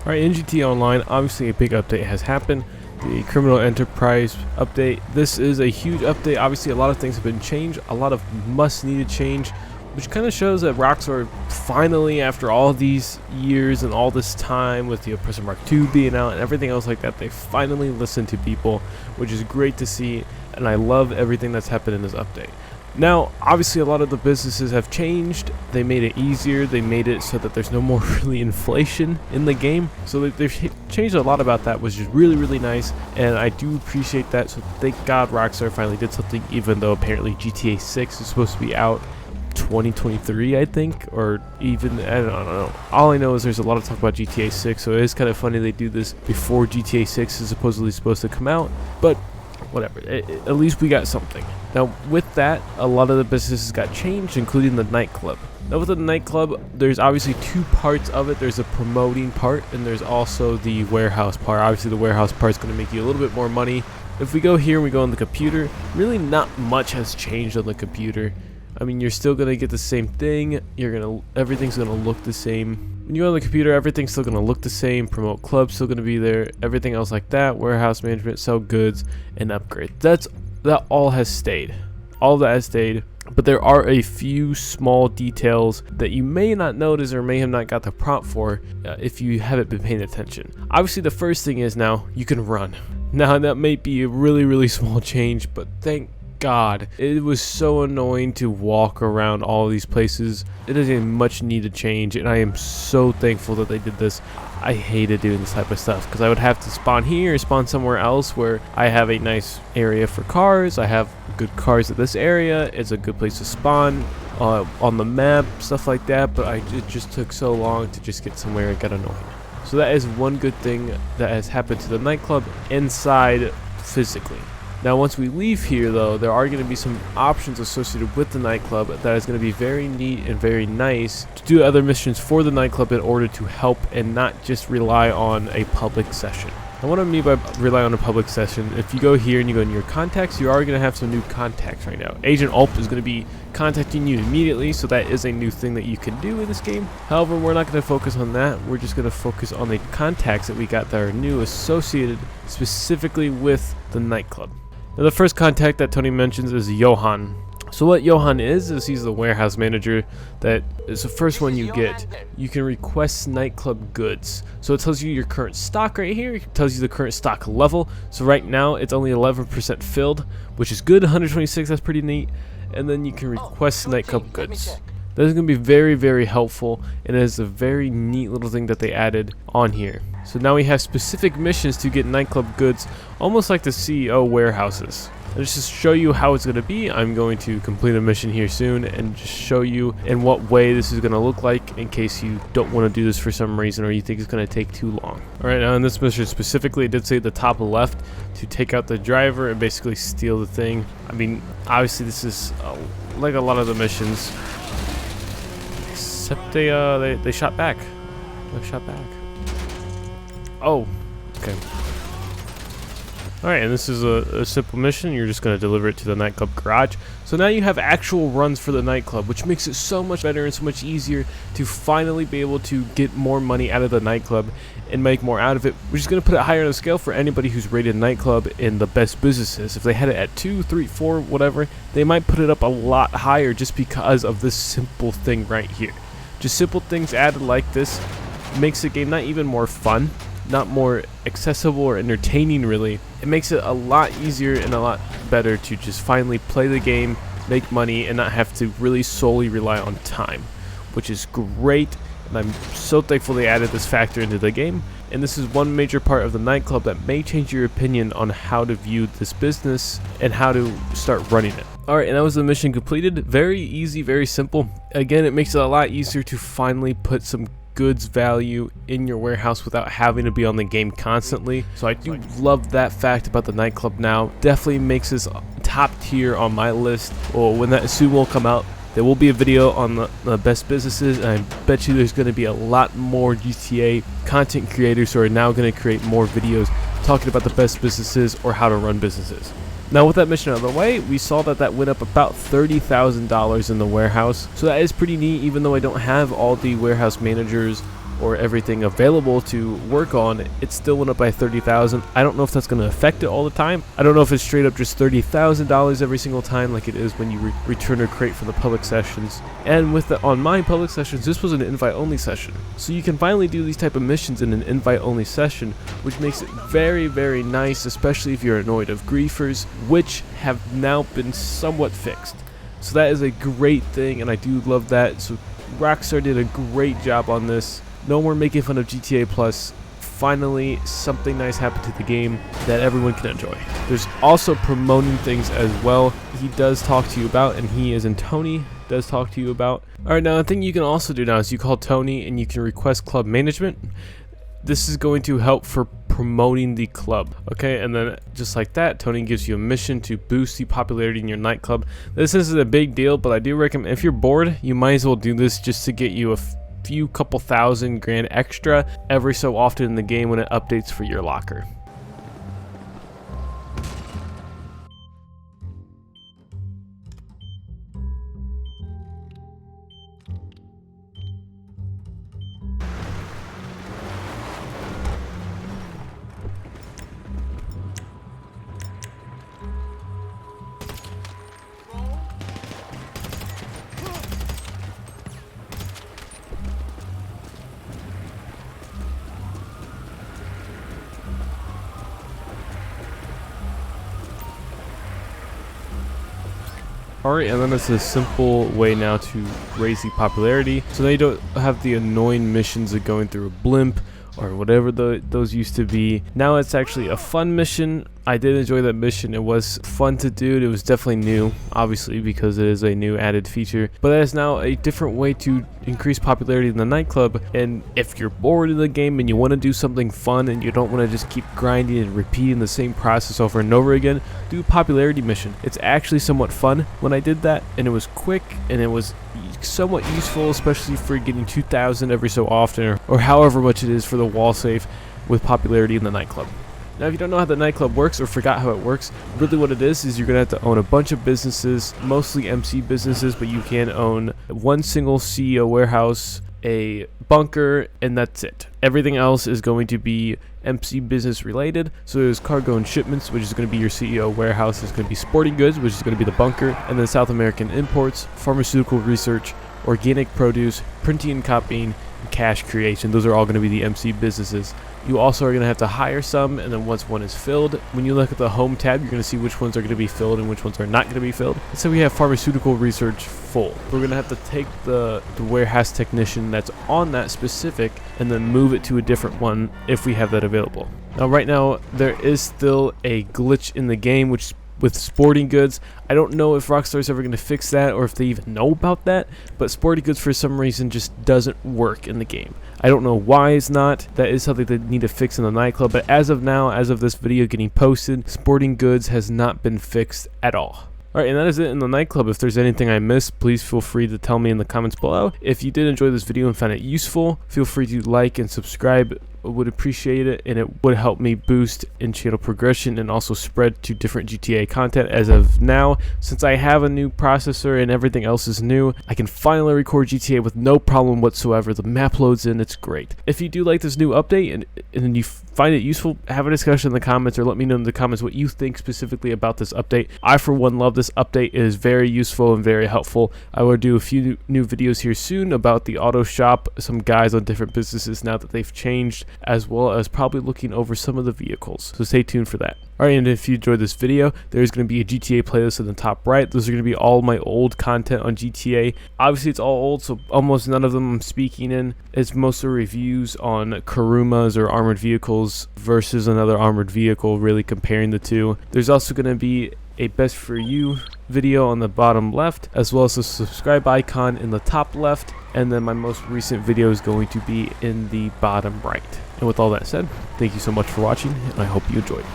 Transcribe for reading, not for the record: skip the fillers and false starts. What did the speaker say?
Alright, in GTA Online, obviously a big update has happened. The Criminal Enterprise update. This is a huge update. Obviously, a lot of things have been changed. A lot of must-needed change, which kind of shows that Rockstar finally, after all these years and all this time with the Oppressor Mark II being out and everything else like that, they finally listened to people, which is great to see, and I love everything that's happened in this update. Now, obviously, a lot of the businesses have changed. They made it easier. They made it so that there's no more really inflation in the game. So they've changed a lot about that, which is really, really nice. And I do appreciate that. So thank God Rockstar finally did something, even though apparently GTA 6 is supposed to be out 2023, I think, or even, I don't know. All I know is there's a lot of talk about GTA 6, so it is kind of funny they do this before GTA 6 is supposedly supposed to come out. But whatever, at least we got something. Now with that, a lot of the businesses got changed, including the nightclub. Now with the nightclub, there's obviously two parts of it. There's a promoting part and there's also the warehouse part. Obviously the warehouse part is going to make you a little bit more money. If we go here and we go on the computer, really not much has changed on the computer. I mean, you're still going to get the same thing. Everything's going to look the same. When you go on the computer, everything's still going to look the same. Promote clubs still going to be there. Everything else like that. Warehouse management, sell goods, and upgrade. That all has stayed. All of that has stayed. But there are a few small details that you may not notice or may have not got the prompt for if you haven't been paying attention. Obviously, the first thing is now you can run. Now, that may be a really, really small change, but thank God, it was so annoying to walk around all these places. It is a much needed change, and I am so thankful that they did this. I hated doing this type of stuff because I would have to spawn here or spawn somewhere else where I have a nice area for cars. I have good cars at this area. It's a good place to spawn on the map, stuff like that, but it just took so long to just get somewhere. It got annoying. So that is one good thing that has happened to the nightclub inside physically. Now once we leave here though, there are going to be some options associated with the nightclub that is going to be very neat and very nice to do other missions for the nightclub in order to help and not just rely on a public session. And what I mean by rely on a public session, if you go here and you go in your contacts, you are going to have some new contacts right now. Agent Ulp is going to be contacting you immediately, so that is a new thing that you can do in this game. However, we're not going to focus on that. We're just going to focus on the contacts that we got that are new associated specifically with the nightclub. Now the first contact that Tony mentions is Johan. So what Johan is he's the warehouse manager. That is the first one you get. You can request nightclub goods. So it tells you your current stock right here. It tells you the current stock level. So right now it's only 11% filled, which is good. 126, that's pretty neat. And then you can request nightclub goods. That is going to be very, very helpful, and it is a very neat little thing that they added on here. So now we have specific missions to get nightclub goods, almost like the CEO warehouses. And just to show you how it's going to be, I'm going to complete a mission here soon and just show you in what way this is going to look like in case you don't want to do this for some reason or you think it's going to take too long. Alright, now in this mission specifically, it did say at the top left to take out the driver and basically steal the thing. I mean, obviously this is like a lot of the missions. Except they shot back. They shot back. Oh, okay. Alright, and this is a simple mission. You're just going to deliver it to the nightclub garage. So now you have actual runs for the nightclub, which makes it so much better and so much easier to finally be able to get more money out of the nightclub and make more out of it, which is going to put it higher on the scale for anybody who's rated nightclub in the best businesses. If they had it at 2, 3, 4, whatever, they might put it up a lot higher just because of this simple thing right here. Just simple things added like this makes the game not even more fun, not more accessible or entertaining really. It makes it a lot easier and a lot better to just finally play the game, make money, and not have to really solely rely on time, which is great. And I'm so thankful they added this factor into the game. And this is one major part of the nightclub that may change your opinion on how to view this business and how to start running it. Alright, and that was the mission completed. Very easy, very simple. Again, it makes it a lot easier to finally put some goods value in your warehouse without having to be on the game constantly. So I do love that fact about the nightclub now. Definitely makes this top tier on my list. Or when that soon will come out, there will be a video on the best businesses, and I bet you there's going to be a lot more GTA content creators who are now going to create more videos talking about the best businesses or how to run businesses. Now with that mission out of the way, we saw that went up about $30,000 in the warehouse. So that is pretty neat, even though I don't have all the warehouse managers or everything available to work on, it still went up by 30,000. I don't know if that's going to affect it all the time. I don't know if it's straight up just $30,000 every single time like it is when you return a crate for the public sessions. And with the online public sessions, this was an invite only session, so you can finally do these type of missions in an invite only session, which makes it very, very nice, especially if you're annoyed of griefers, which have now been somewhat fixed. So that is a great thing, and I do love that. So Rockstar did a great job on this. No more making fun of GTA Plus. Finally, something nice happened to the game that everyone can enjoy. There's also promoting things as well. He does talk to you about, and he, as in Tony, does talk to you about. Alright, now a thing you can also do now is you call Tony and you can request club management. This is going to help for promoting the club, okay? And then just like that, Tony gives you a mission to boost the popularity in your nightclub. This isn't a big deal, but I do recommend, if you're bored, you might as well do this just to get you a few couple thousand grand extra every so often in the game when it updates for your locker. Alright, and then it's a simple way now to raise the popularity. So now you don't have the annoying missions of going through a blimp or whatever those used to be. Now it's actually a fun mission. I did enjoy that mission. It was fun to do. It was definitely new, obviously, because it is a new added feature. But that is now a different way to increase popularity in the nightclub. And if you're bored of the game and you want to do something fun and you don't want to just keep grinding and repeating the same process over and over again, do a popularity mission. It's actually somewhat fun when I did that, and it was quick and it was somewhat useful, especially for getting 2,000 every so often, or however much it is for the wall safe with popularity in the nightclub. Now, if you don't know how the nightclub works or forgot how it works, really what it is you're going to have to own a bunch of businesses, mostly MC businesses, but you can own one single CEO warehouse, a bunker, and that's it. Everything else is going to be MC business related. So there's cargo and shipments, which is going to be your CEO warehouse. There's going to be sporting goods, which is going to be the bunker, and then South American imports, pharmaceutical research, organic produce, printing and copying, and cash creation. Those are all going to be the MC businesses. You also are going to have to hire some, and then once one is filled, when you look at the home tab, you're going to see which ones are going to be filled and which ones are not going to be filled. So we have pharmaceutical research full. We're going to have to take the warehouse technician that's on that specific and then move it to a different one if we have that available. Now, right now, there is still a glitch in the game, which with sporting goods, I don't know if Rockstar is ever going to fix that or if they even know about that, but sporting goods for some reason just doesn't work in the game. I don't know why it's not. That is something they need to fix in the nightclub, but as of now, as of this video getting posted, sporting goods has not been fixed at all. Alright, and that is it in the nightclub. If there's anything I missed, please feel free to tell me in the comments below. If you did enjoy this video and found it useful, feel free to like and subscribe. I would appreciate it, and it would help me boost in channel progression and also spread to different GTA content. As of now, since I have a new processor and everything else is new, I can finally record GTA with no problem whatsoever. The map loads in, it's great. If you do like this new update and you find it useful, have a discussion in the comments, or let me know in the comments what you think specifically about this update. I, for one, love this update. It is very useful and very helpful. I will do a few new videos here soon about the auto shop, some guys on different businesses now that they've changed, as well as probably looking over some of the vehicles. So stay tuned for that. Alright, and if you enjoyed this video, there's going to be a GTA playlist in the top right. Those are going to be all my old content on GTA. Obviously, it's all old, so almost none of them I'm speaking in. It's mostly reviews on Kurumas or armored vehicles versus another armored vehicle, really comparing the two. There's also going to be a best for you video on the bottom left, as well as a subscribe icon in the top left, and then my most recent video is going to be in the bottom right. And with all that said, thank you so much for watching, and I hope you enjoyed.